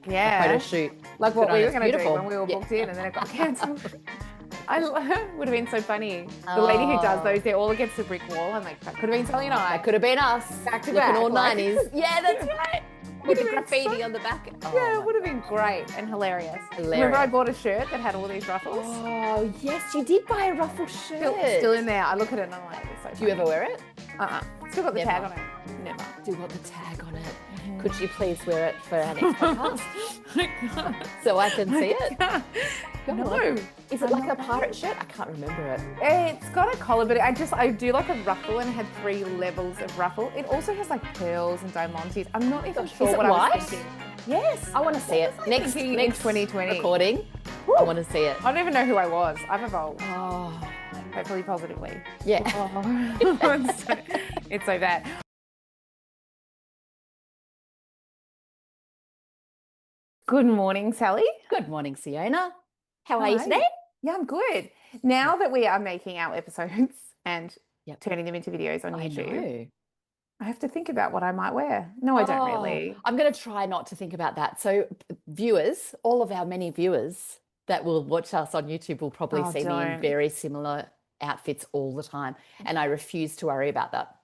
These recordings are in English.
a photo shoot. Like what we were going to do Beautiful. when we were booked in and then it got cancelled. Would have been so funny. The Oh. lady who does those, they're all against the brick wall. I'm like, that could have been Sally and I. That could have been us. Back to looking back, all like- 90s. Yeah, that's right. With the Would've been graffiti so- on the back. Yeah, it would have been great and hilarious. Hilarious. Remember I bought a shirt that had all these ruffles? Oh, yes, you did buy a ruffle shirt. Still in there. I look at it and I'm like, it's so Do you ever wear it? Still got the Never. tag on it. Never. Still got the tag on it. Could you please wear it for our next podcast? So I can see it? Go No. on. Is it like a pirate shirt? I can't remember it. It's got a collar, but I do like a ruffle and it had 3 levels of ruffle. It also has like pearls and diamantes. I'm not even sure Is it what I white? was thinking. Yes. I want to see it. Next thinking in 2020. recording, I want to see it. I don't even know who I was. I've evolved, Oh, hopefully positively. yeah. It's so bad. Good morning, Sally. Good morning, Siona. How are you Hi. today? Yeah, I'm good. Now that we are making our episodes and Yep. turning them into videos on I YouTube, know. I have to think about what I might wear. No, I don't really. I'm going to try not to think about that. So viewers, all of our many viewers that will watch us on YouTube will probably Oh, see me in don't. very similar outfits all the time. And I refuse to worry about that.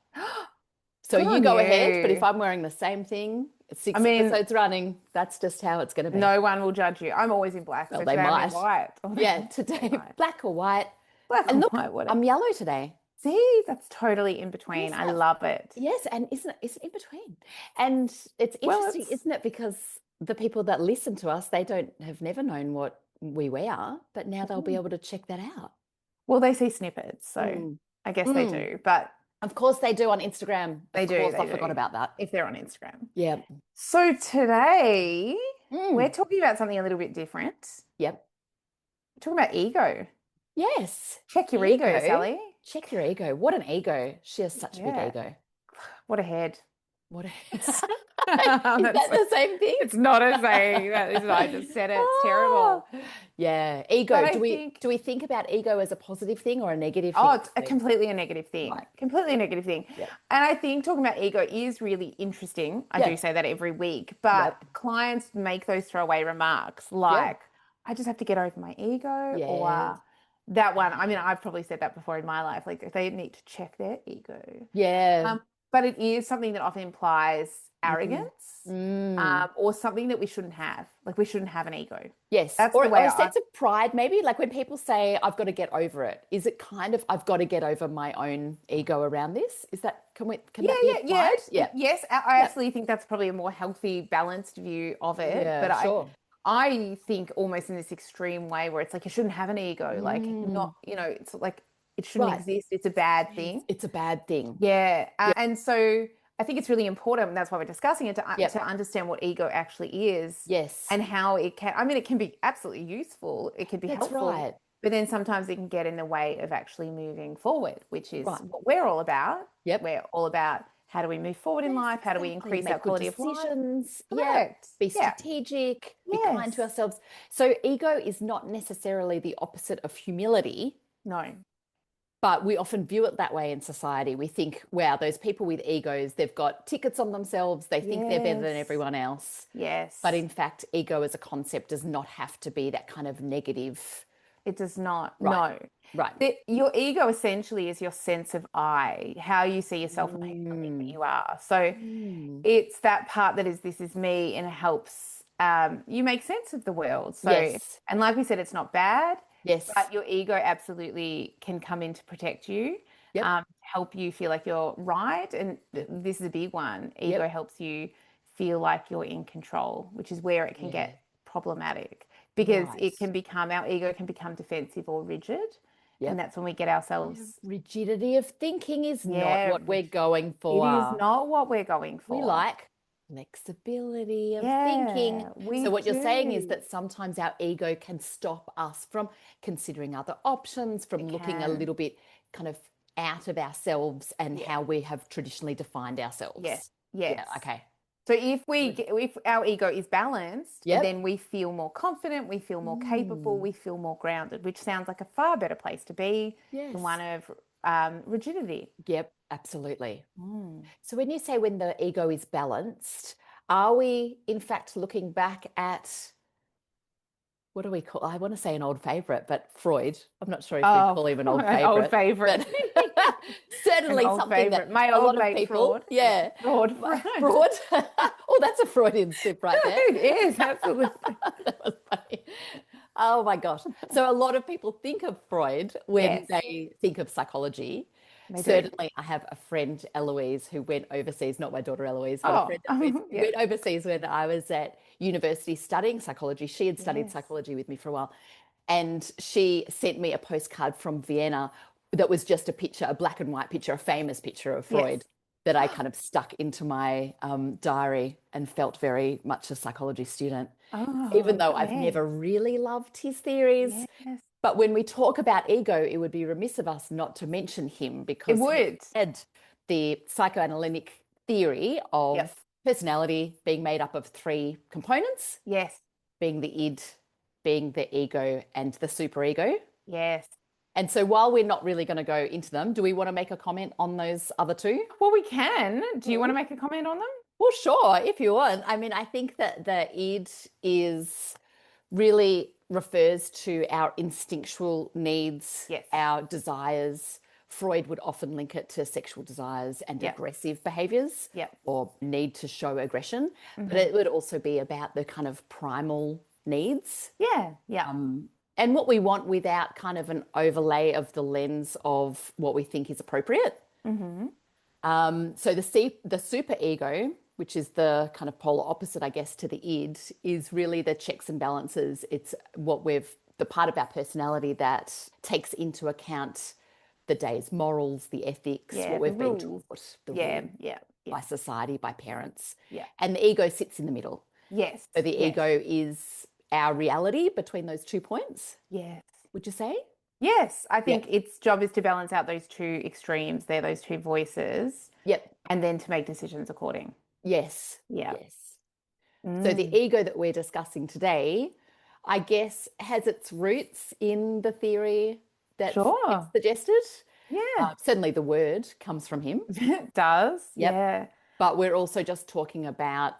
So Good you on go ahead, but you. if I'm wearing the same thing, 6 I mean- episodes running, that's just how it's going to be. No one will judge you. I'm always in black. Well, so they today I'm in might. white. Oh, Yeah, today, Right. black or white. Black And and look, white, whatever. I'm yellow today. See, that's totally in between. Yes, I that's- love it. Yes, and isn't it in between? And it's Well, interesting, it's- isn't it? Because the people that listen to us, they have never known what we wear, but now they'll be able to check that out. Well, they see snippets, so Mm. I guess they do. But Of course they do on Instagram. They Of do, course, they I forgot do. about that. if they're on Instagram. Yeah. So today Mm. we're talking about something a little bit different. Yep. We're talking about ego. Yes. Check your ego, Ego. Sally. Check your ego. What an ego. She has such a Yeah. big ego. What a head. What a Is That's that the same thing? It's not a saying. That is, I just said it. It's terrible. Yeah. Ego. But I Do we think- think about ego as a positive thing or a negative Oh, thing? it's a completely a negative thing. Right. Completely a negative thing. Yep. And I think talking about ego is really interesting. I Yep. do say that every week, but Yep. clients make those throwaway remarks like, I just have to get over my ego Yeah. or that one. I mean, I've probably said that before in my life. Like they need to check their ego. Yeah. But it is something that often implies arrogance Mm. or something that we shouldn't have. Like we shouldn't have an ego. Yes. That's or, the way or a I- sense of pride, maybe. Like when people say, I've got to get over it, is it kind of, I've got to get over my own ego around this? Is that, can that be applied? Yes, I absolutely think that's probably a more healthy, balanced view of it. Yeah, but sure. I think almost in this extreme way where it's like you shouldn't have an ego, like Mm. not, it's like it shouldn't Right. exist. It's a bad thing. It's a bad thing. Yeah. And so I think it's really important, and that's why we're discussing it, Yep. to understand what ego actually is Yes. and how it can, I mean, it can be absolutely useful. It can be That's helpful. right. But then sometimes it can get in the way of actually moving forward, which is Right. what we're all about. Yep. We're all about how do we move forward in Yes, life? How do we exactly. increase Make our good quality of life? decisions. Yeah. Correct. Be Yeah. strategic, be kind to Yes. ourselves. So ego is not necessarily the opposite of humility, No. but we often view it that way in society. We think, wow, those people with egos, they've got tickets on themselves. They think they're better than Yes. everyone else. Yes. But in fact, ego as a concept does not have to be that kind of negative. it does not. Right. No. Right. Your ego essentially is your sense of I, how you see yourself and the human being that you are. So Mm. it's that part that is, this is me, and it helps you make sense of the world. So, Yes. and like we said, it's not bad. Yes. But your ego absolutely can come in to protect you, Yep. help you feel like you're right. And this is a big one. Ego Yep. helps you feel like you're in control, which is where it can Yeah. get problematic because Right. our ego can become defensive or rigid. Yep. And that's when we get ourselves, Rigidity of thinking is Yeah, not what we're going it for. is not what we're going for. We like flexibility of Yeah, thinking. we So what you're saying is do. that sometimes our ego can stop us from considering other options, from looking a can. little bit kind of out of ourselves and how we have traditionally defined ourselves. Yes. Yeah. Yes. Okay. So if our ego is balanced, Yep. then we feel more confident, we feel more capable, we feel more grounded, which sounds like a far better place to be Yes. than one of rigidity. Yep. Absolutely. So when you say when the ego is balanced, are we in fact looking back at what do we call? I want to say an old favorite, but Freud. I'm not sure if we'd Oh, call him an old an old favorite, favorite. but An certainly old something that favorite. My a old lot of mate people, fraud. yeah, Fraud. Freud. Oh, that's a Freudian slip right there. It is, absolutely. That was funny. Oh my gosh. So a lot of people think of Freud when Yes, they think of psychology. they do. Certainly, I have a friend, Eloise, who went overseas, not my daughter Eloise, but a Oh, friend Eloise who yeah. went overseas when I was at university studying psychology. She had studied Yes. psychology with me for a while. And she sent me a postcard from Vienna that was just a picture, a black and white picture, a famous picture of Yes. Freud that I kind of stuck into my diary and felt very much a psychology student, even Oh, though I've yes. never really loved his theories. Yes. But when we talk about ego, it would be remiss of us not to mention him It because he would. had the psychoanalytic theory Yep. of personality being made up of three components, Yes. being the id, being the ego, and the superego. Yes. And so while we're not really going to go into them, do we want to make a comment on those other two? Well, we can. Do you want Mhm. to make a comment on them? Well, sure, if you want. I mean, I think that the id is really refers to our instinctual needs, Yes. our desires. Freud would often link it to sexual desires and Yep. aggressive behaviors Yep. or need to show aggression. But Hmm. it would also be about the kind of primal needs. Yeah. Yeah. And what we want without kind of an overlay of the lens of what we think is appropriate. Hmm. So the super ego, which is the kind of polar opposite, I guess, to the id, is really the checks and balances. It's what we've the part of our personality that takes into account the day's morals, the ethics, Yeah. what The we've been rules. taught, the Yeah. rules Yeah. Yeah. by society, by parents. Yeah. And the ego sits in the middle. Yes. So the Yes. ego is our reality between those 2 points, Yes. would you say? Yes. I Yep. think its job is to balance out those two extremes. They're those two voices, Yep. and then to make decisions according. Yes. Yeah. Yes. So the Mm. ego that we're discussing today, I guess, has its roots in the theory that Freud Sure. suggested. Yeah. Certainly the word comes from him. It does. Yep. Yeah. But we're also just talking about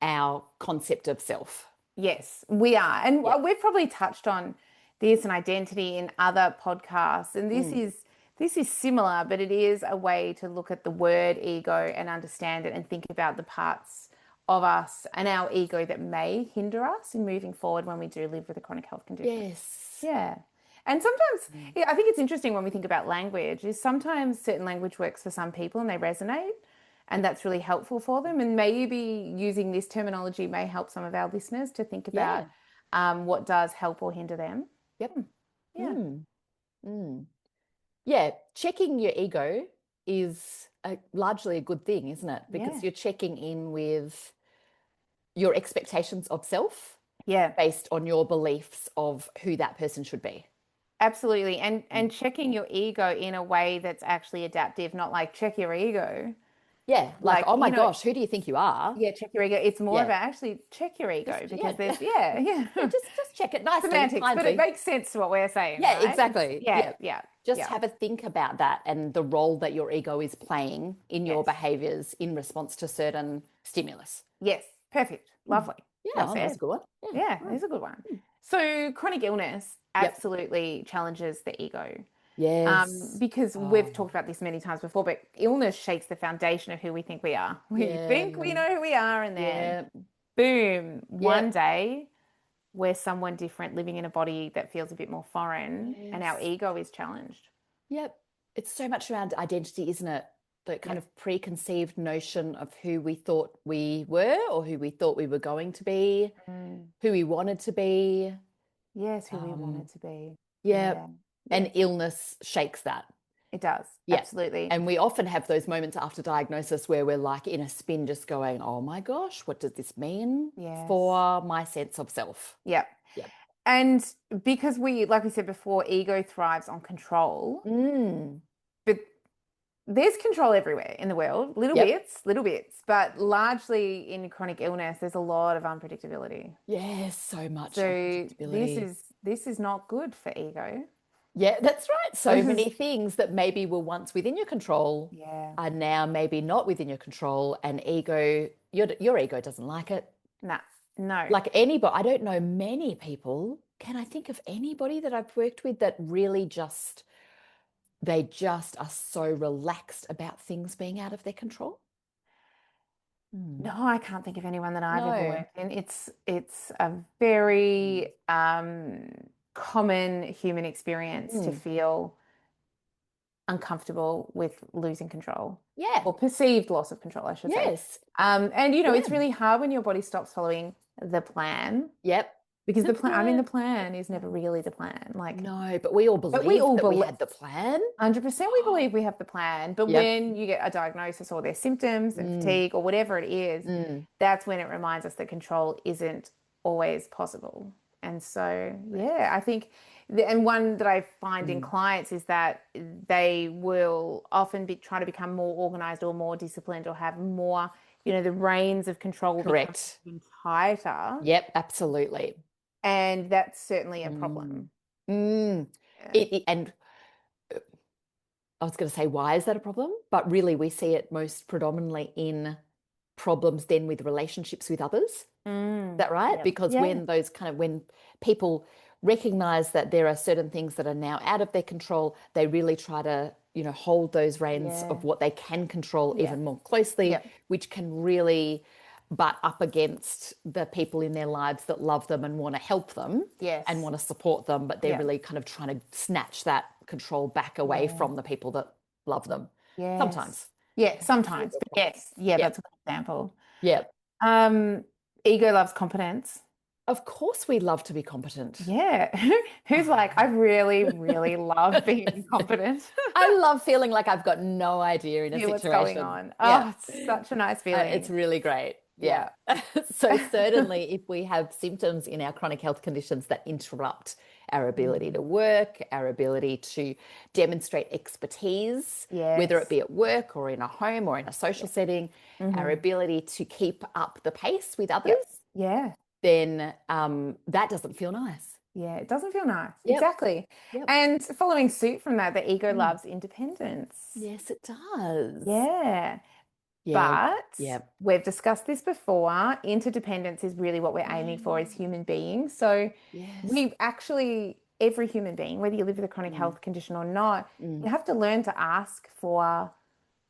our concept of self. Yes, we are. And Yep. we've probably touched on this and identity in other podcasts. And Mm. this is similar, but it is a way to look at the word ego and understand it and think about the parts of us and our ego that may hinder us in moving forward when we do live with a chronic health condition. Yes. Yeah. And sometimes, Mm. yeah, I think it's interesting when we think about language, is sometimes certain language works for some people and they resonate, and that's really helpful for them. And maybe using this terminology may help some of our listeners to think about Yeah. what does help or hinder them. Yep. Yeah. Mm. Mm. Yeah. Checking your ego is largely a good thing, isn't it? Because Yeah. you're checking in with your expectations of self Yeah. based on your beliefs of who that person should be. Absolutely. And Mm. checking your ego in a way that's actually adaptive, not like check your ego. Yeah, like, Like, oh my gosh, who do you think you are? yeah, check your ego. It's more Yeah, about actually check your ego just because yeah, there's, yeah, yeah. just check it nicely, Semantics, but it kindly. makes sense to what we're saying, Yeah, right? It's, exactly. yeah, Yeah, yeah, just yeah. have a think about that and the role that your ego is playing in your Yes. behaviors in response to certain stimulus. Yes. Perfect. Mm. Lovely. Yeah, Well oh, that was a said. good one. Yeah. Yeah, Mm. it's a good one. Mm. So chronic illness Yep. absolutely challenges the ego. Yes. Because we've Oh, talked about this many times before, but illness shakes the foundation of who we think we are. We yeah. think we know who we are, and then Yeah. boom, one Yep. day we're someone different living in a body that feels a bit more foreign, and our Yes. ego is challenged. Yep. It's so much around identity, isn't it? The kind Yep. of preconceived notion of who we thought we were or who we thought we were going to be, Mm. who we wanted to be. Yes, who we Um, wanted to be. yeah. Yeah. And Yes, illness shakes that. it does. Yeah. Absolutely. And we often have those moments after diagnosis where we're like in a spin, just going, oh my gosh, what does this mean Yes. for my sense of self? Yep. Yeah. And because we, like we said before, ego thrives on control, Mm. but there's control everywhere in the world, Yep. little bits, but largely in chronic illness, there's a lot of unpredictability. Yes, so much So unpredictability. this is not good for ego. Yeah, that's right. So many things that maybe were once within your control Yeah. are now maybe not within your control. And ego, your ego doesn't like it. Nah, no. Like anybody, I don't know many people. Can I think of anybody that I've worked with that really just, they just are so relaxed about things being out of their control? No, I can't think of anyone that I've ever No. worked in. It's a very common human experience to Mm. feel uncomfortable with losing control Yeah. or perceived loss of control, I should say. Yes. And Yeah. it's really hard when your body stops following the plan Yep. because the plan, I mean, Yeah. the plan is never really the plan. Like, No, but we all but we believed all that we believe. had the plan. 100% we believe we have the plan, but Yep. when you get a diagnosis or there's symptoms and Mm. fatigue or whatever it is, Mm. that's when it reminds us that control isn't always possible. And so, yeah, I think, and one that I find in Mm. clients is that they will often be trying to become more organized or more disciplined or have more, the reins of control will become Correct. tighter. Yep, absolutely. And that's certainly a Mm. problem. Mm. Yeah. And I was going to say, why is that a problem? But really, we see it most predominantly in problems then with relationships with others. Is Mm. that right? Yeah. Because Yeah. when people recognize that there are certain things that are now out of their control, they really try to, hold those reins of Yeah. what they can control Yeah. even more closely, Yeah. which can really butt up against the people in their lives that love them and want to help them and Yes. want to support them, but they're Yeah. really kind of trying to snatch that control back away Yeah. from the people that love them. Yes. Sometimes. Yeah, It's a sometimes. real But problem. yes, yeah, Yep. that's a good example. Yep. Um, Ego loves competence. Of course we love to be competent. Yeah. Who's like, I really, really love being competent. I love feeling like I've got no idea in a See what's going situation. on. Yeah. Oh, it's such a nice It's feeling. really great. Yeah. Yeah. So certainly if we have symptoms in our chronic health conditions that interrupt our ability to Mm. work, our ability to demonstrate expertise, whether it Yes. be at work or in a home or in a social Yeah. setting, our Hmm. ability to keep up the pace with Yep. others, Yeah. then that doesn't feel nice. Yeah. It doesn't feel nice. Yep. Exactly. Yep. And following suit from that, the ego Mm. loves independence. Yes, it does. Yeah. Yeah. But Yeah. we've discussed this before. Interdependence is really what we're aiming for as Yeah. human beings. So Yes. we actually, every human being, whether you live with a chronic Mm. health condition or not, Mm. you have to learn to ask for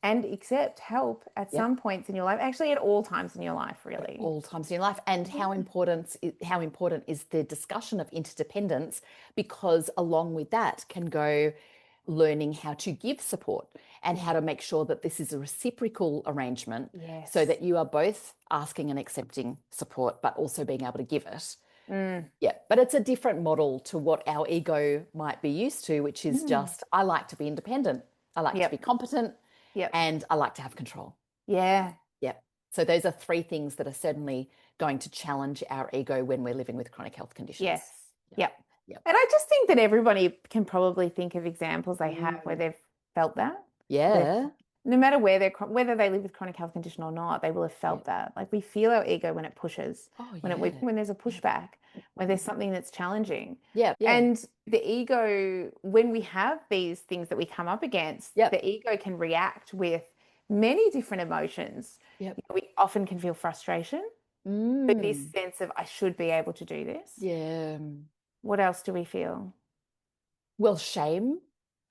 and accept help at Yep. some points in your life, actually at all times in your life, At really. all times in your life. And how important is the discussion of interdependence, because along with that can go learning how to give support and how Yeah. to make sure that this is a reciprocal arrangement so Yes. that you are both asking and accepting support but also being able to give it. Mm. Yeah, but it's a different model to what our ego might be used to, which is Mm. just, I like to be independent, I like to be Yep. competent, Yep. and I like to have control. Yeah. Yeah. So those are three things that are certainly going to challenge our ego when we're living with chronic health conditions. Yes. Yeah. Yep. Yep. And I just think that everybody can probably think of examples they have where Mm. they've felt that. They've, Yeah. no matter whether they live with chronic health condition or not, they will have Yeah. felt that. Like we feel our ego when it pushes, Oh, when yeah. when there's a Yeah. pushback, when there's something that's challenging. Yeah. Yeah. And the ego, when we have these things that we come up against, Yep. the ego can react with many different emotions. Yep. We often can feel frustration, this Mm. sense of I should be able to do this. Yeah. What else do we feel? Well, shame,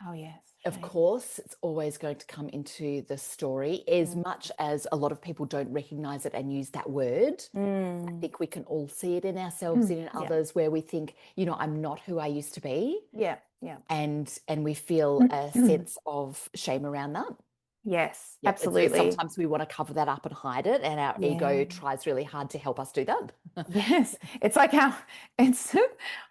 Oh, yes, of shame. course, it's always going to come into the story, as Mm. much as a lot of people don't recognize it and use that word. I Mm. think we can all see it in ourselves and in Yeah. others where we think, I'm not who I used to be. Yeah. Yeah. And we feel a sense of shame around that. Yes, Yep. It's absolutely. sometimes we want to cover that up and hide it, and our Yeah. ego tries really hard to help us do that. Yes. It's like how it's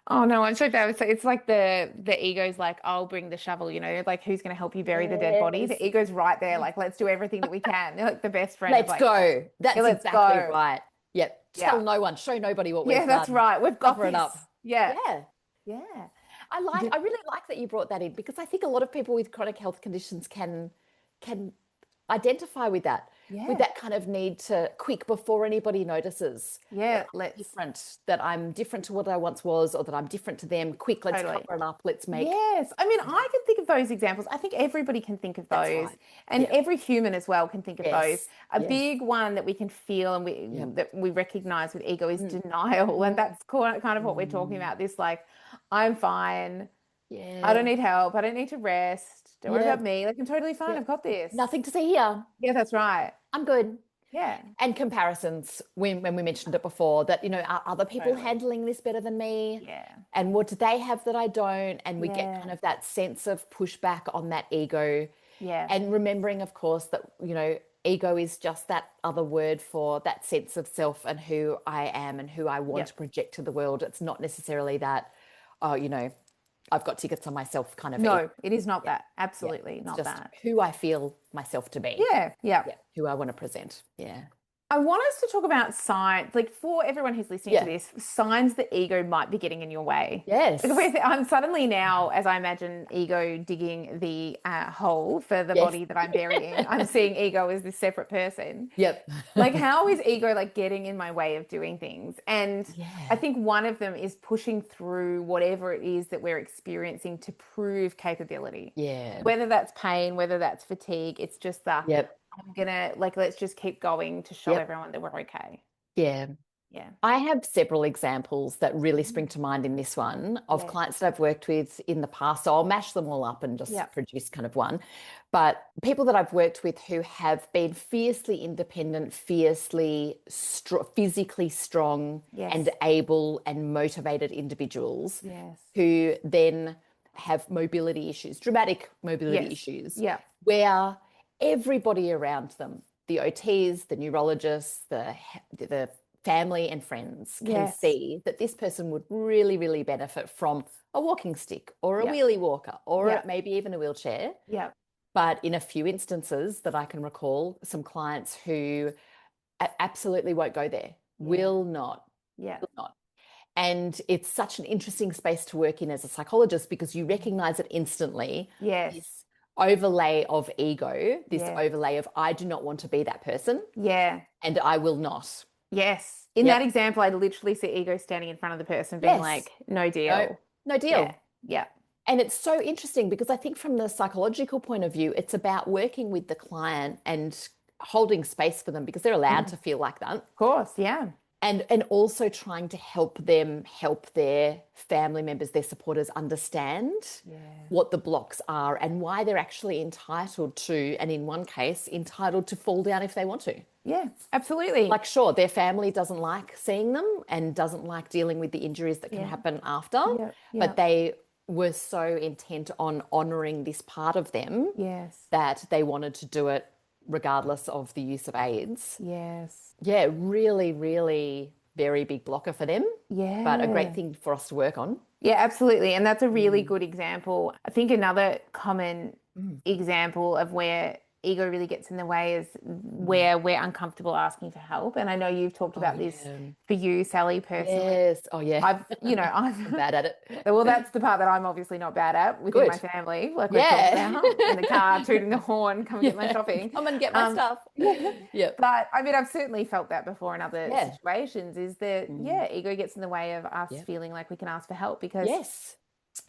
oh no, I'm so bad. So it's like the ego's like, I'll bring the shovel, like who's gonna help you bury the dead body? Yes. The ego's right there, like let's do everything that we can. They're like the best friend of Let's like, go. yeah, That's let's exactly go. right. Yep. Tell Yeah. no one, show nobody what Yeah, we've that's done. right. We've got Cover it up. this. Yeah. Yeah. Yeah. I really like that you brought that in, because I think a lot of people with chronic health conditions can identify with that. with Yeah. that kind of need to quick before anybody notices that Yeah. I'm different, that I'm different to what I once was, or that I'm different to them. Quick, let's Totally. cover it up. Let's make, Yes. I mean, yeah, I can think of those examples. I think everybody can think of that's those, right. and Yeah. every human as well can think of those. Yes. A Yes. big one that we can feel and Yeah. we recognize with ego is Mm, denial, and mm, that's kind of what we're talking mm. about. This like, I'm fine. I don't Yeah. need help. I don't need to rest. Don't worry about Yep. me. Like, I'm totally fine. I've Yep. got this. Nothing to see here. Yeah, that's right. I'm good. Yeah, And comparisons, when we mentioned it before, that, are other people totally. handling this better than me? Yeah. And what do they have that I don't? And we get kind Yeah. of that sense of pushback on that ego. Yeah. And remembering, of course, that, ego is just that other word for that sense of self and who I am and who I want to Yep. project to the world. It's not necessarily that, oh, I've got tickets on myself kind of ego. No, it is not Yeah. that. Yeah. Absolutely It's not just that. who I feel myself to be. Yeah. Yeah. Yeah. Who I want to present. Yeah. I want us to talk about signs, like for everyone who's listening to Yeah. this, signs that ego might be getting in your way. Like Yes. I'm suddenly now, as I imagine ego digging the hole for the Yes. body that I'm burying, I'm seeing ego as this separate person. Yep. Like, how is ego like getting in my way of doing things? And I Yeah. think one of them is pushing through whatever it is that we're experiencing to prove capability. Yeah. Whether that's pain, whether that's fatigue, it's just the Yep. I'm gonna like let's just keep going to show Yep. everyone that we're okay. Yeah. Yeah. I have several examples that really spring to mind in this one of Yeah. clients that I've worked with in the past. So I'll mash them all up and Yeah. just produce kind of one. But people that I've worked with who have been fiercely independent, fiercely, physically strong, Yes. and able and motivated individuals Yes. who then have mobility issues, dramatic mobility Yes. issues, Yeah. where everybody around them, the OTs, the neurologists, the family and friends can Yes. see that this person would really, really benefit from a walking stick or a Yeah. wheelie walker or Yeah. maybe even a wheelchair. Yeah. But in a few instances that I can recall, some clients who absolutely won't go there, Yeah. will not, Yeah. will not. And it's such an interesting space to work in as a psychologist because you recognize it instantly. Yes. This overlay of ego, this Yeah. overlay of I do not want to be that person Yeah. and I will not. Yes. In that Yep. example, I literally see ego standing in front of the person being Yes. like, no No, deal. no Yeah. deal. Yeah. And it's so interesting because I think from the psychological point of view, it's about working with the client and holding space for them because they're allowed Mm. to feel like that. Of course. Yeah. And also trying to help them help their family members, their supporters understand Yeah. what the blocks are and why they're actually entitled to, and in one case, entitled to fall down if they want to. Yeah. Absolutely. Like, sure, their family doesn't like seeing them and doesn't like dealing with the injuries that can Yeah. happen after, Yeah. Yeah. but they were so intent on honoring this part of them Yes. that they wanted to do it regardless of the use of aids. Yes. Yeah, really, really very big blocker for them, but a great Yeah. thing for us to work on. Yeah, absolutely. And that's a really Mm, good example. I think another common mm, example of where ego really gets in the way is mm. where we're uncomfortable asking for help. And I know you've talked Oh, about this yeah. for you, Sally, personally. Yes. Oh, yeah. I'm I've, bad at well, it. that's the part that I'm obviously not bad at within my Good. family, like we've talked Yeah. about in the car, tooting the horn, come and get my Yeah. shopping. Come and get my Um, stuff. Yep. but I mean, I've certainly felt that before in other Yeah. situations is that, Mm, yeah, ego gets in the way of us yep. feeling like we can ask for help because Yes.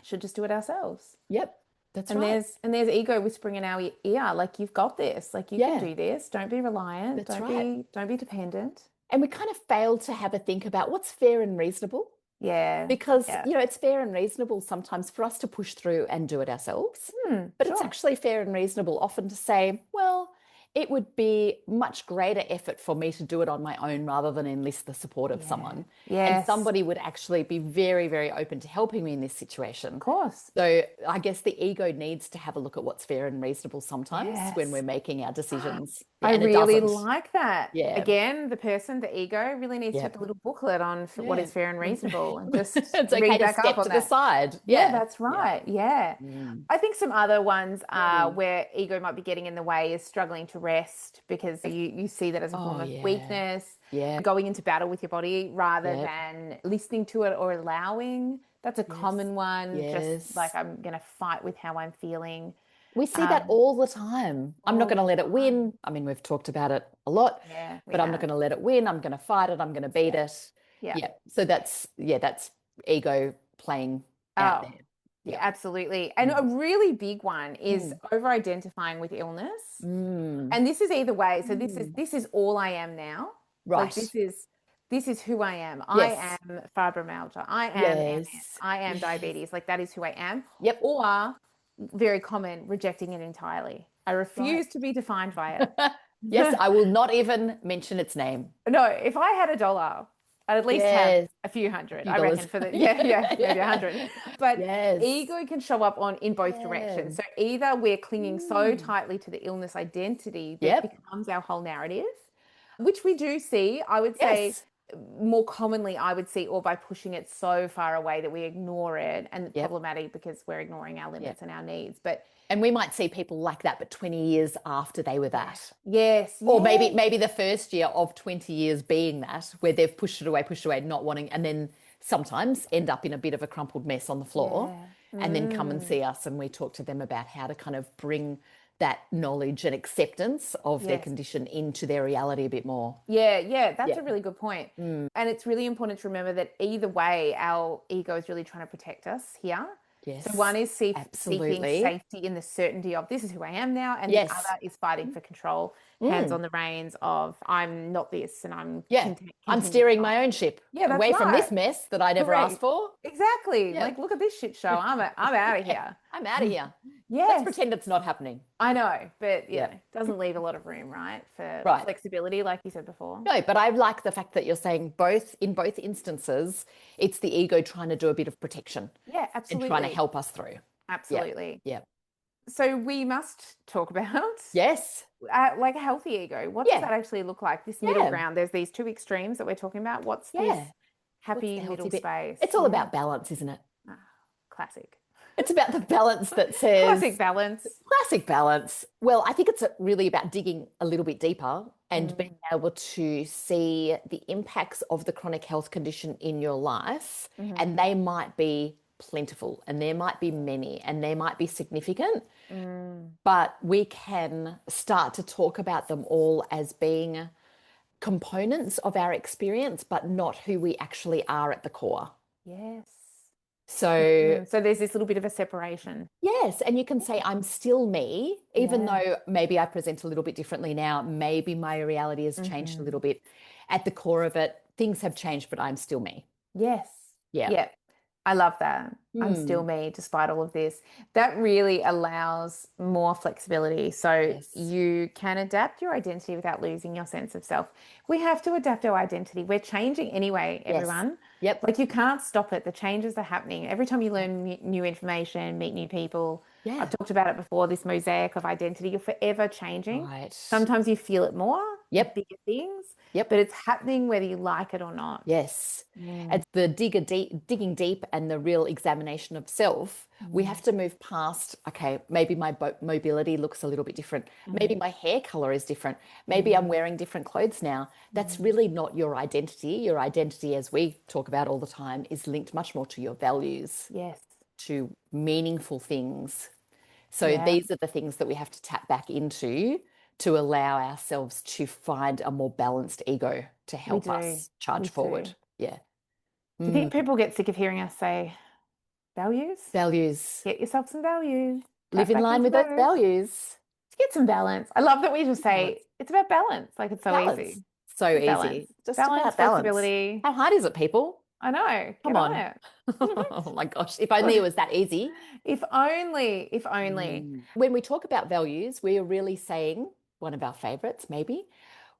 should just do it ourselves. Yep. That's And right. there's ego whispering in our ear, like you've got this, like you can Yeah. do this. Don't be reliant. That's right. Don't be dependent. And we kind of fail to have a think about what's fair and reasonable Yeah. because, Yeah. it's fair and reasonable sometimes for us to push through and do it ourselves. But it's Sure. actually fair and reasonable often to say, well, it would be much greater effort for me to do it on my own rather than enlist the support of Yeah. someone. And Yes. somebody would actually be very, very open to helping me in this Of situation. course. So I guess the ego needs to have a look at what's fair and reasonable sometimes when we're Yes. making our decisions. I And it really doesn't. like that. Yeah. Again, the person, the ego, really needs to have Yep. a little booklet on what Yeah. is fair and reasonable and just It's okay read to back up step on to the that. side. Yeah, Yeah. that's Yeah. right. Yeah. Mm. I think some other ones are Mm. where ego might be getting in the way is struggling to rest because you see that as a form Oh, of yeah. weakness, Yeah. going into battle with your body rather Yep. than listening to it or allowing. That's a Yes. common one, just Yes. like I'm going to fight with how I'm feeling. We see that all the time. I'm not All going to the let it time. win. I mean, we've talked about it a lot, Yeah, we but I'm not have. going to let it win. I'm going to fight it. I'm going to beat Yeah. it. Yeah. Yeah. So that's ego playing out Oh, there. yeah, Yeah. absolutely. And a Mm. really big one is Mm. over-identifying with illness. Mm. And this is either way. So this is Mm. this is all I am now. Like Right. this is who I am. I Yes. am fibromyalgia. I am MS. Yes. I am Yes. diabetes. Like that is who I am. Yep. Or very common, rejecting it entirely. I Right. refuse to be defined by it. Yes, I will not even mention its name. No, if I had $1, I'd at least have Yes. a few A hundred, few I reckon, dollars. for the, yeah, Yeah. yeah, maybe a Yeah. hundred. But Yes. ego can show up in both Yeah. directions. So either we're clinging so Mm. tightly to the illness identity that Yep. becomes our whole narrative, which we do see, I would say Yes. more commonly, I would see, or by pushing it so far away that we ignore it, and Yep. problematic because we're ignoring our Yep. limits and our needs. But And we might see people like that, but 20 years after they were yeah, that. yes, Or maybe yes, maybe the first year of 20 years being that, where they've pushed it away, not wanting, and then sometimes end up in a bit of a crumpled mess on the floor, yeah. and then come and Mm, see us and we talk to them about how to kind of bring that knowledge and acceptance of their yes. condition into their reality a bit more. Yeah, yeah, that's Yeah. a really good point. Mm. And it's really important to remember that either way, our ego is really trying to protect us here. So one Yes. is seeking Absolutely. safety in the certainty of this is who I am now, and the Yes. other is fighting for control, hands Mm. on the reins of I'm not this and I'm Yeah. I'm continuing steering on. my own ship Yeah, that's away from right. this mess that I never asked Correct. for. Exactly. Yeah. Like, look at this shit show. I'm out of Yeah. here. I'm out of here. Let's Yes. pretend it's not happening. I know, but Yeah. doesn't leave a lot of room, right, for Right. flexibility, like you said before. No, but I like the fact that you're saying both instances, it's the ego trying to do a bit of protection Yeah, and trying to absolutely. help us through. Yeah. Absolutely. Yeah. So we must talk about Yes. like a healthy ego. What does Yeah. that actually look like? This middle Yeah. ground. There's these two extremes that we're talking about. What's Yeah. this What's happy the healthy middle bit? space? It's all Yeah. about balance, isn't it? Ah, classic. It's about the balance that Classic says balance. classic balance. Well, I think it's really about digging a little bit deeper and being Mm, able to see the impacts of the chronic health condition in your life. mhm, And they might be plentiful and there might be many and they might be significant, mm. but we can start to talk about them all as being components of our experience, but not who we actually are at the core. Yes. So So there's this little bit of a separation. yes, and you can say, I'm still me, even Yeah. though maybe I present a little bit differently now. Maybe my reality has changed a Hmm. little bit. At the core of it, things have changed, but I'm still me. Yes. Yeah. Yeah. I love that. I'm still Hmm. me despite all of this. That really allows more flexibility. So Yes. you can adapt your identity without losing your sense of self. We have to adapt our identity. We're changing anyway, Yes. everyone. Yep. Like you can't stop it. The changes are happening. Every time you learn new information, meet new people. I've Yeah. talked about it before, this mosaic of identity. You're forever changing. Right. Sometimes you feel it more, the Yep. bigger things, Yep. but it's happening whether you like it or not. Yes. Mm, It's the digging deep and the real examination of self. We have mm, to move past, okay, maybe my mobility looks a little bit different. Maybe mm, my hair color is different. Maybe I'm mm, wearing different clothes now. That's mm. really not your identity. Your identity, as we talk about all the time, is linked much more to your values, Yes. to meaningful things. So Yeah, these are the things that we have to tap back into to allow ourselves to find a more balanced ego to we help do. us charge We forward. do. Yeah. Do you think Mm. people get sick of hearing us say values? Values. Get yourself some values. Live Tap in back line into with those those. values. Get some balance. I love that we just Balance. say it's about balance. Like it's so Balance. easy. So Just balance. easy. Just Balance, about balance. flexibility. How hard is it, people? I know. Come Get on on. it. Oh my gosh. If only it was that easy. If only, if only. Mm. When we talk about values, we are really saying one of our favorites, maybe.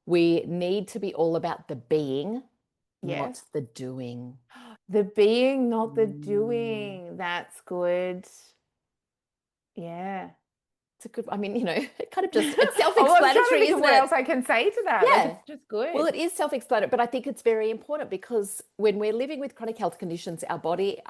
We need to be all about the being, not Yes. the doing. The being, not the Mm. doing. That's good. Yeah. It's a good, I mean, it kind of just, it's Oh, I'm trying to self-explanatory, think of isn't what it? else I can say to that. Like Yeah. it's just Well, good. it is self-explanatory, but I think it's very important because when we're living with chronic health conditions, our bodies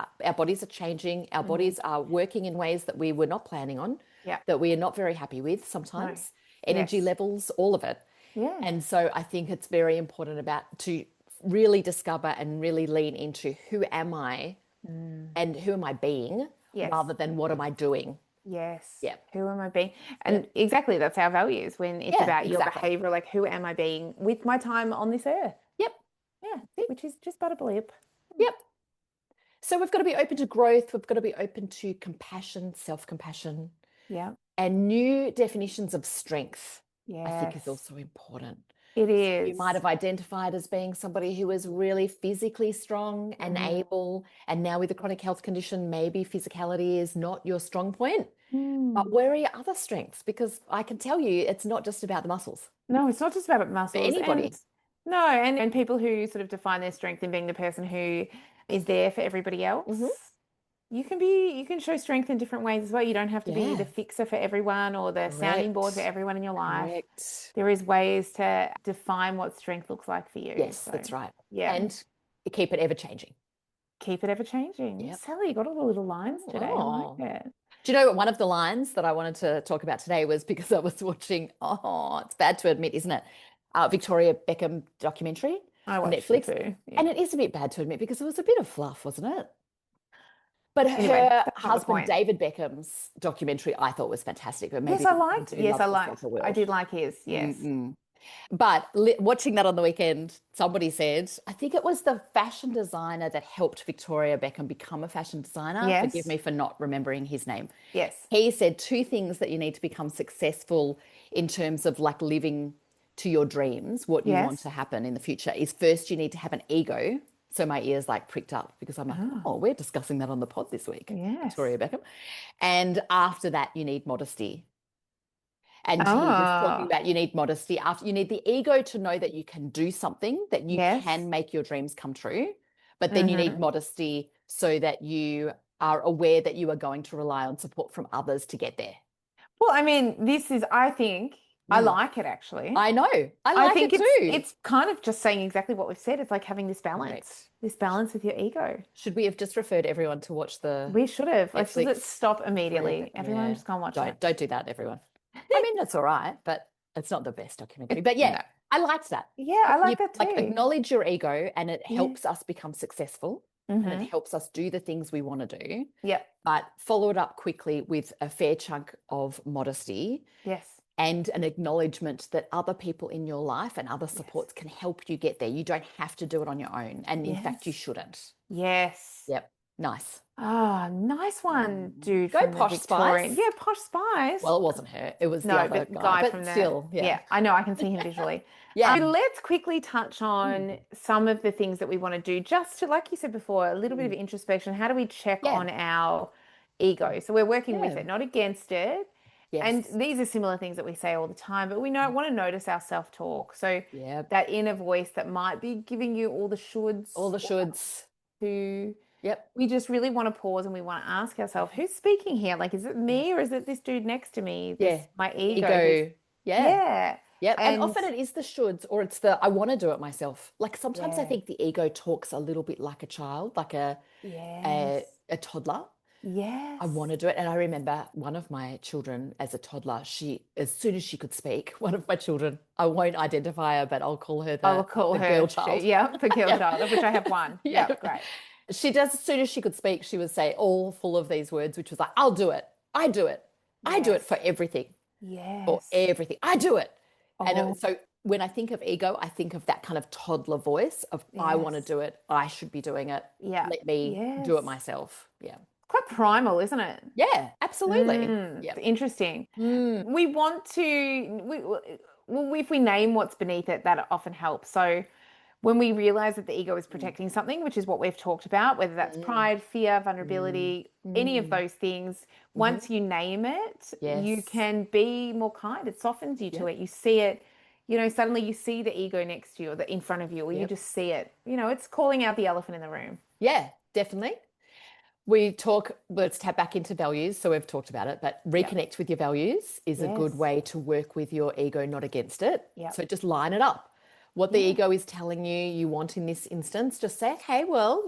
are changing, our Hmm. bodies are working in ways that we were not planning on, Yeah. that we are not very happy with No. sometimes, energy Yes. levels, all of it. Yeah. And so I think it's very important to really discover and really lean into who am I Mm. and who am I being Yes. rather than what am I doing. Yes. Yeah. Who am I being? Yeah. And exactly, that's our values when it's Yeah, about your exactly. behavior, like who am I being with my time on this earth? Yep. Yeah, Yep. which is just but a blip. Yep. So we've got to be open to growth. We've got to be open to compassion, self-compassion, Yeah. and new definitions of strength, I think is Yes, also important. it So you might is. have identified as being somebody who is really physically strong and Mm. able, and now with a chronic health condition, maybe physicality is not your strong point. But Mm. where are your other strengths? Because I can tell you it's not just about the muscles No, it's not just about for muscles. And anybody. no, and people who sort of define their strength in being the person who is there for everybody Hmm. else. You can show strength in different ways as well. You don't have to be the Yeah, fixer for everyone or the sounding board for correct. everyone in your life. Correct. There is ways to define what strength looks like for you. Yes, So, that's right. yeah, And you keep it ever changing. keep it ever changing. Yep. Sally, you got all the little lines Oh, today. I like oh. it. Do you know what one of the lines that I wanted to talk about today was because I was watching, it's bad to admit, isn't it? Victoria Beckham documentary I on watched it Netflix. too. Yeah. And it is a bit bad to admit because it was a bit of fluff, wasn't it? But Anyway, her that's not the husband, point. David Beckham's documentary, I thought was fantastic, but Yes, maybe I because I'm liked. too Yes, love I yourself liked. a I world. did like his. Yes. Mm-mm. But watching that on the weekend, somebody said, I think it was the fashion designer that helped Victoria Beckham become a fashion designer. Forgive Yes. me for not remembering his name. Yes. He said two things that you need to become successful in terms of like living to your dreams, what you want to Yes. happen in the future is first you need to have an ego. So my ears like pricked up because I'm like, Oh, oh, we're discussing that on the pod this week, yes. Victoria Beckham. And after that, you need modesty. And he was talking Oh, about you need modesty after you need the ego to know that you can do something, that you can yes. make your dreams come true. But then you need Hmm. modesty so that you are aware that you are going to rely on support from others to get there. Well, I mean, I think I Mm. like it actually. I know. I I like think it too. it's kind of just saying exactly what we've said. It's like having Correct. this balance with your ego. Should we have just referred everyone to watch the We should have. Let's Netflix stop Victoria immediately. Beckham? Everyone Yeah. just go and watch it. Don't do that, everyone. I mean, that's all right, but it's not the best documentary. But yeah, No. I liked that. Yeah, I You like that like too. acknowledge your ego and it Yeah. helps us become successful and it Hmm. helps us do the things we want to do. Yep. But follow it up quickly with a fair chunk of modesty Yes. and an acknowledgement that other people in your life and other Yes. supports can help you get there. You don't have to do it on your own. And in fact, you Yes. shouldn't. Yes. Yep. Nice. Ah, nice one, dude Go from the Posh Victorian. Spice. Yeah, Posh Spice. Well, it wasn't her. It was the No, other but guy. guy But from the, still, yeah. yeah, I know, I can see him visually. Yeah. Let's quickly touch on Mm, some of the things that we want to do, just to, like you said before, a little bit of mm. introspection. How do we check Yeah. on our ego? So we're working with Yeah. it, not against it. And Yes. these are similar things that we say all the time, but we know want to notice our self-talk. So Yeah. that inner voice that might be giving you all the All shoulds the shoulds. to Yep. we just really want to pause and we want to ask ourselves, who's speaking here? Like, is it Yeah. me or is it this dude next to me? Yeah. This my The ego who's ego. Yeah. yeah. Yep. And And often it is the shoulds or it's the I want to do it myself. Like sometimes I yeah. think the ego talks a little bit like a child, like Yes. a toddler. I want Yes. to do it. And I remember one of my children as a toddler, as soon as she could speak, one of my children, I won't identify her, but I'll call her I will call the her girl she. child. Yeah, the girl Yeah. child, of which I have one. Yeah. Yeah, great. She does, as soon as she could speak, she would say all full of these words, which was like, I'll do it. I do it. I do it Yes. for everything, for Yes. everything. I do it. Oh, So when I think of ego, I think of that kind of toddler voice of I want to yes. do it. I should be doing it. Yeah. Let me do it Yes. myself. Yeah. Quite primal, isn't it? Yeah, absolutely. It's Yep. interesting. Mm, We want to, well, if we name what's beneath it, that often helps. So when we realize that the ego is mm, protecting something, which is what we've talked about, whether that's mm, pride, fear, mm, vulnerability, any of mm. those things, once Hmm. you name it, you Yes. can be more kind. It softens you to Yep. it. You see it, suddenly you see the ego next to you or in front of you, or you Yep. just see it. It's calling out the elephant in the room. Yeah, definitely. Let's tap back into values. So we've talked about it, but Yep. reconnect with your values is a good Yes. way to work with your ego, not against it. Yep. So just line it up. What the Yeah. ego is telling you want in this instance, just say, okay, well,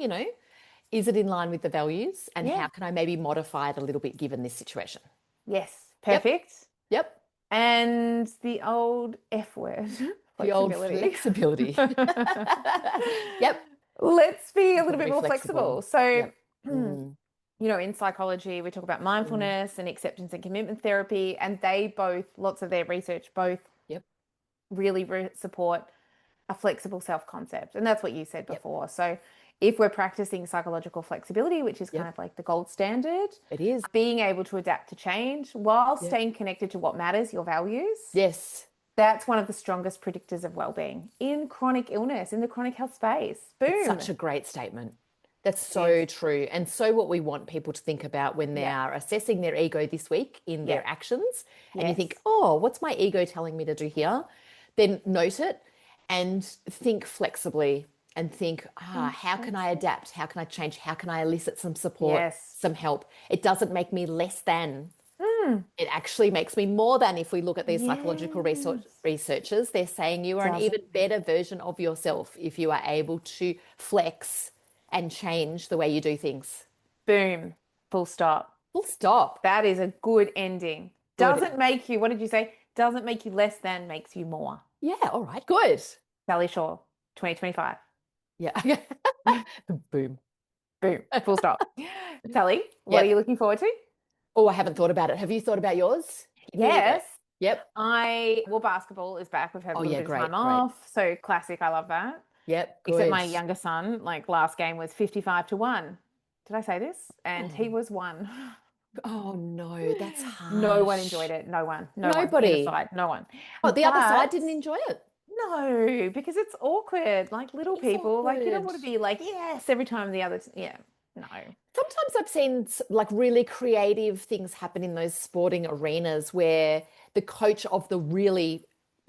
is it in line with the values? And Yeah. how can I maybe modify it a little bit given this situation? Yes. Yep. Perfect. Yep. And the old F word, The old flexibility. flexibility. Yep. Let's be a You've got little to bit be more flexible. flexible. So, Yep. Mm. in psychology, we talk about Mm. mindfulness and acceptance and commitment therapy, and they both, lots of their research, both Yep. really support a flexible self-concept. And that's what you said Yep. before. So if we're practicing psychological flexibility, which is kind Yep. of like the gold standard, It is. being able to adapt to change while Yep. staying connected to what matters, your values, Yes. that's one of the strongest predictors of well-being in chronic illness, in the chronic health space. It's such Boom. a great statement. That's It is. so true. And so what we want people to think about when they Yeah. are assessing their ego this week in Yeah. their actions. And you think, Yes. oh, what's my ego telling me to do here? Then note it and think flexibly and think, Think how can I flexibly. adapt? How can I change? How can I elicit some support, Yes. some help? It doesn't make me less than. Mm. It actually makes me more than. If we look at these psychological Yes. researchers, they're saying you are an even Doesn't better version of yourself if you are able to flex and change the way you do things. boom. Full stop. Full stop. That is a good ending. Good. Doesn't make you, what did you say? Doesn't make you less than, makes you more. Yeah, all right, good. Sally Shaw, 2025. Yeah. Boom. Boom. Full stop. Sally, what are you Yep. looking forward to? Oh, I haven't thought about it. Have you thought about yours? Hit me with it. Yes. Yep. Well, basketball is back. We've had a Oh, little yeah, bit of time great, great. off. So classic. I love that. Yep, Except good. my younger son, like last game was 55-1. Did I say this? And he Oh, was one. oh no, that's No one enjoyed harsh. it. No one. No one. Either Nobody. side. No one. Oh, the other side But didn't enjoy it. no, because it's awkward. Like little It's people, like you don't awkward. want to be like, yes, every time the other, yeah, no. Sometimes I've seen like really creative things happen in those sporting arenas where the coach of the really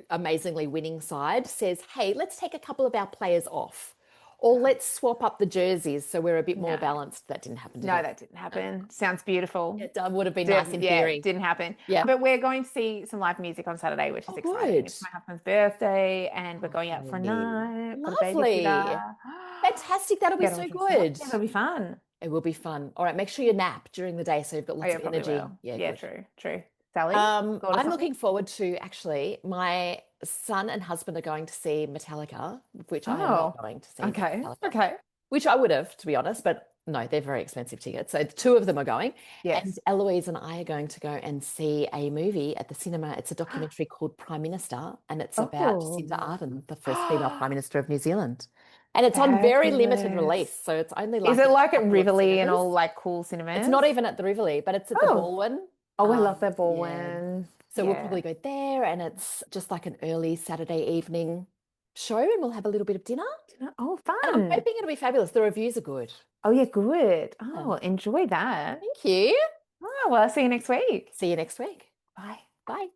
amazingly winning side says, "Hey, let's take a couple of our players off, or let's swap up the jerseys so we're a bit more No, balanced." That didn't happen, did no, it? that didn't No. happen. Sounds beautiful. It would have been nice in Yeah, theory. didn't happen. Yeah. But we're going to see some live music on Saturday, which is Oh, exciting. good. It's my husband's birthday, and we're going out for a Lovely. night. Got a Lovely. babysitter. Fantastic. That'll be Get all so dressed up. good. Yeah, it'll be fun. It will be fun. All right, make sure you nap during the day so you've got Oh lots yeah, of probably energy. will. Yeah, Yeah, good. true, true. Sally, thought of I'm something? looking forward to actually my son and husband are going to see Metallica, which I am not Oh, going to see okay, Metallica, okay. which I would have, to be honest, but no, they're very expensive tickets. So the two of them are going, and Yes. Eloise and I are going to go and see a movie at the cinema. It's a documentary called Prime Minister, and it's about Jacinda Oh, Ardern, the first female Prime Minister of New Zealand. And it's on very limited release, fabulous. so it's only Is like it in a like at couple of Rivoli and all cinemas. like cool It's cinemas? not even at the Rivoli, but it's at the Oh, Baldwin. oh, I love that ball Yeah. one. So we'll Yeah. probably go there, and it's just like an early Saturday evening show, and we'll have a little bit of dinner. Oh, And I'm fun. hoping it'll be fabulous. The reviews are good. Oh, yeah, good. Yeah. Oh, enjoy that. Thank you. Oh, well, I'll see you next week. See you next week. Bye. Bye.